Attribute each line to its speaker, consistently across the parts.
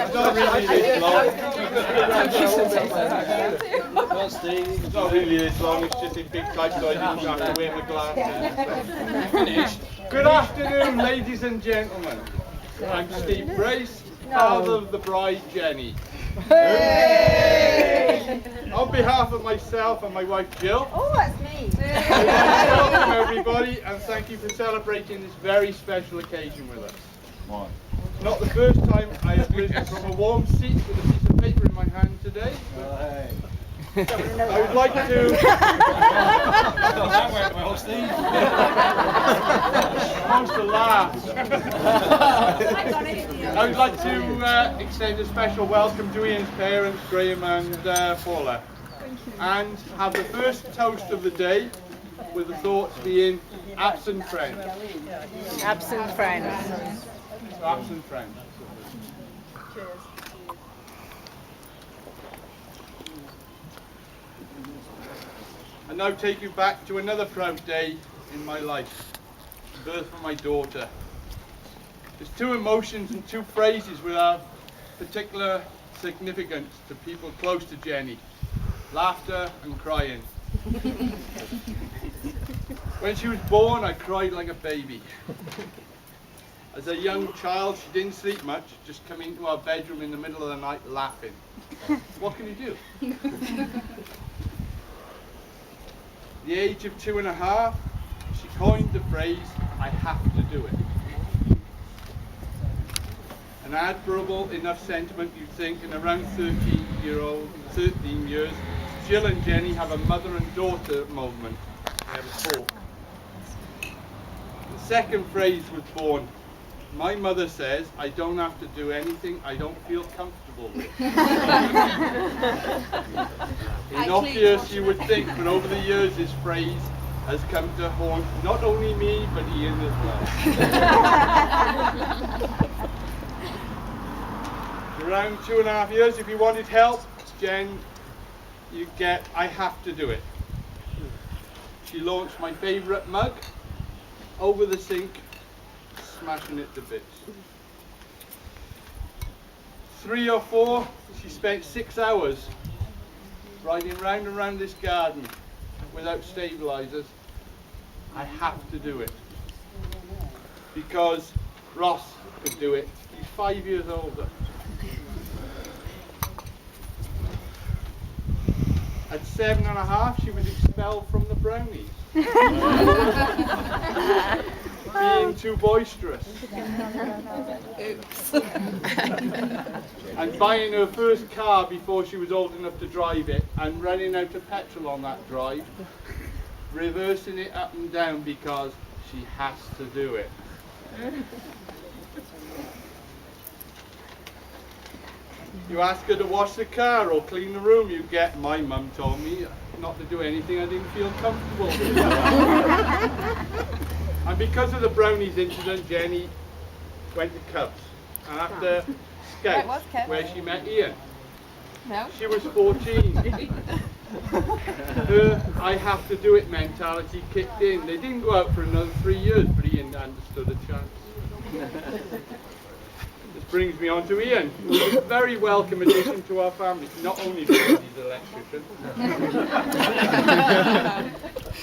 Speaker 1: It's not really this long. It's not really this long, it's just in big type so I didn't have to wear my glasses. Finished. Good afternoon, ladies and gentlemen. I'm Steve Brace, father of the bride Jenny. On behalf of myself and my wife Jill,
Speaker 2: that's me.
Speaker 1: welcome everybody and thank you for celebrating this very special occasion with us. It's not the first time I have risen from a warm seat with a piece of paper in my hand today. I would like to... Supposed to laugh. I would like to extend a special welcome to Ian's parents, Graham and Paula. And have the first toast of the day with the thoughts being absent friends.
Speaker 2: Absent friends.
Speaker 1: So absent friends.
Speaker 2: Cheers.
Speaker 1: And now take you back to another proud day in my life, the birth of my daughter. There's two emotions and two phrases with our particular significance to people close to Jenny: laughter and crying. When she was born, I cried like a baby. As a young child, she didn't sleep much, just coming into our bedroom in the middle of the night laughing. What can you do? At the age of 2.5, she coined the phrase, "I have to do it." An admirable enough sentiment, you'd think, in around 13 years, Jill and Jenny have a mother and daughter moment. They have a talk. The second phrase was born. My mother says, I don't have to do anything I don't feel comfortable with. Innocuous, you would think, but over the years this phrase has come to haunt not only me, but Ian as well. Around 2.5 years, if you wanted help, Jen, you get, I have to do it. She launched my favourite mug over the sink, smashing it to bits. 3 or 4, she spent 6 hours riding round and round this garden without stabilisers. I have to do it. Because Ross could do it. He's 5 years older. At 7.5, she was expelled from the Brownies. Being too boisterous.
Speaker 2: Oops.
Speaker 1: And buying her first car before she was old enough to drive it and running out of petrol on that drive, reversing it up and down because she has to do it. You ask her to wash the car or clean the room, you get, my mum told me not to do anything I didn't feel comfortable with. And because of the Brownies incident, Jenny went to Cubs. And after Scouts, where she met Ian, she was 14. Her I have to do it mentality kicked in. They didn't go out for another 3 years, but Ian understood a chance. This brings me on to Ian, who is a very welcome addition to our family, not only because he's an electrician.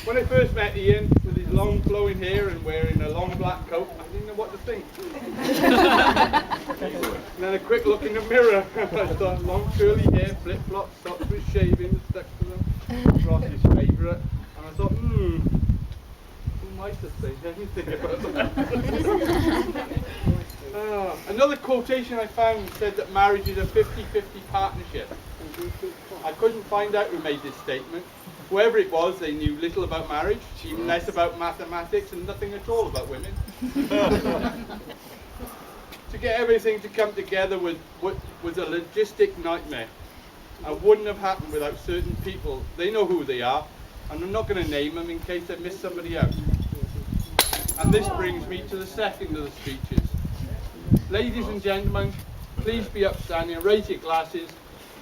Speaker 1: When I first met Ian, with his long flowing hair and wearing a long black coat, I didn't know what to think. And then a quick look in the mirror, I thought long curly hair, flip-flops, socks with shavings stuck to them, Ross's favourite, and I thought, who might have said anything about that? Another quotation I found said that marriage is a 50-50 partnership. I couldn't find out who made this statement. Whoever it was, they knew little about marriage, even less about mathematics, and nothing at all about women. To get everything to come together was a logistic nightmare, and wouldn't have happened without certain people. They know who they are, and I'm not going to name them in case I miss somebody out. And this brings me to the second of the speeches. Ladies and gentlemen, please be upstanding and raise your glasses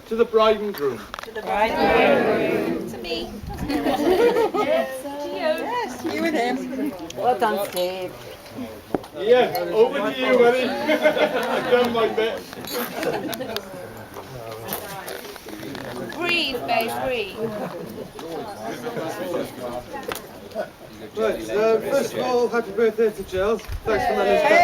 Speaker 1: to the bride and groom.
Speaker 2: To the bride and groom. To me. Yes. To you. Yes, you and him. Well done, Steve.
Speaker 1: Yeah, over to you, Eddie. I've done my bit.
Speaker 2: Breathe, babe, breathe.
Speaker 3: Right, first of all, happy birthday to Jill. Thanks for letting us back.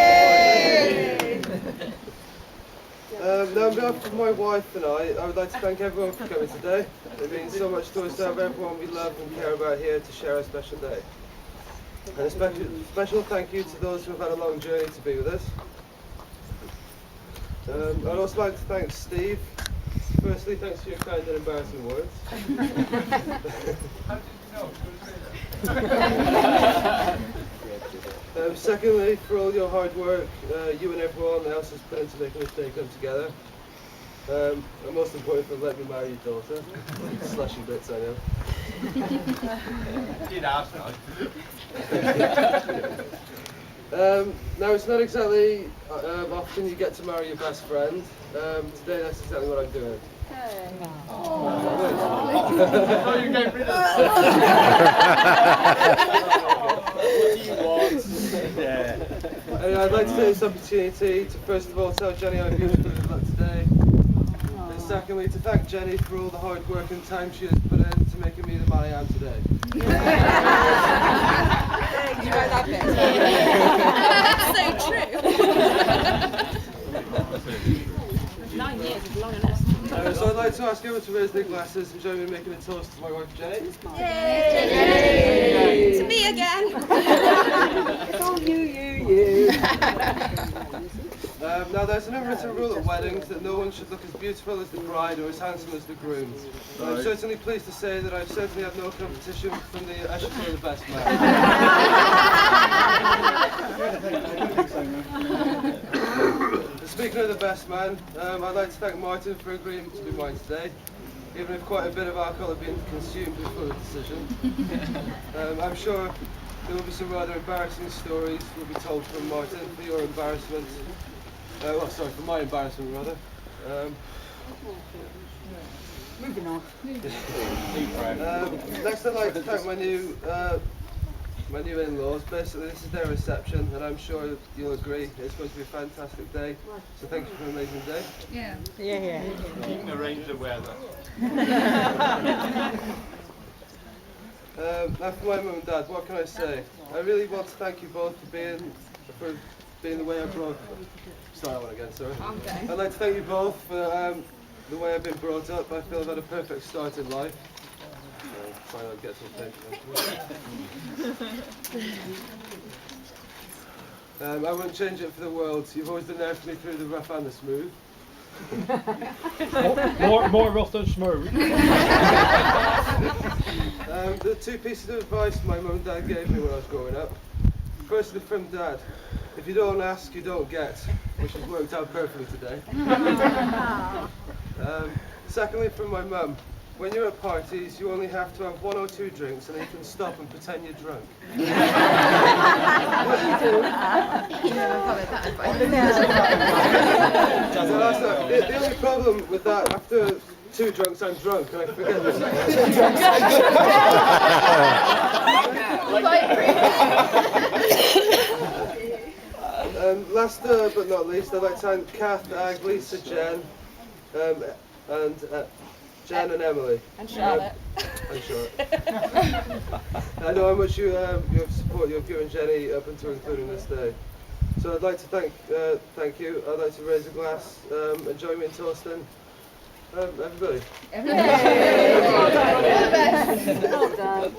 Speaker 3: Now, on behalf of my wife and I would like to thank everyone for coming today. It means so much to us to have everyone we love and care about here to share a special day. And a special thank you to those who have had a long journey to be with us. I'd also like to thank Steve. Firstly, thanks for your kind and embarrassing words. Secondly, for all your hard work you and everyone else has put into making this day come together. And most important, for letting me marry your daughter. Slushy bits, I know.
Speaker 1: Did ask
Speaker 3: Now, it's not exactly often you get to marry your best friend. Today, that's exactly what I'm doing.
Speaker 1: Oh, you gave rid of what do you want? Yeah.
Speaker 3: Anyway, I'd like to take this opportunity to first of all tell Jenny how beautiful it looked today. And secondly, to thank Jenny for all the hard work and time she has put into making me the man I am today.
Speaker 2: You know that bit. So true. 9 years is long enough.
Speaker 3: So I'd like to ask everyone to raise their glasses and join me in making a toast to my wife Jenny.
Speaker 2: Yay! To me again.
Speaker 4: It's all you.
Speaker 3: Now there's an unwritten rule at weddings that no one should look as beautiful as the bride or as handsome as the groom. I'm certainly pleased to say that I've certainly had no competition from the I should say the best man. Speaking of the best man, I'd like to thank Martin for agreeing to be mine today, even if quite a bit of alcohol had been consumed before the decision. I'm sure there will be some rather embarrassing stories will be told from Martin for your embarrassment. For my embarrassment rather.
Speaker 4: Moving on.
Speaker 3: Next I'd like to thank my new in-laws. Basically this is their reception and I'm sure you'll agree it's going to be a fantastic day. So thank you for an amazing day.
Speaker 4: Yeah.
Speaker 1: You can arrange the weather.
Speaker 3: Now for my mum and dad, what can I say? I really want to thank you both for being the way I brought. Start one again, sorry.
Speaker 2: Okay.
Speaker 3: I'd like to thank you both for the way I've been brought up. I feel I've had a perfect start in life. Trying to get some attention. I wouldn't change it for the world. You've always been there for me through the rough and the smooth.
Speaker 5: more rough than smooth.
Speaker 3: The two pieces of advice my mum and dad gave me when I was growing up. Firstly from Dad, if you don't ask, you don't get, which has worked out perfectly today. Secondly from my mum, when you're at parties, you only have to have 1 or 2 drinks and then you can stop and pretend you're drunk. The only problem with that, after 2 drunks I'm drunk and I forget this. Last but not least, I'd like to thank Kath, Ag, Lisa, Jen, Jen and Emily.
Speaker 2: And Charlotte.
Speaker 3: And Charlotte. I know how much you have support you've given Jenny up until including this day. So I'd like to thank you. I'd like to raise a glass and join me in toasting everybody.
Speaker 4: Well done.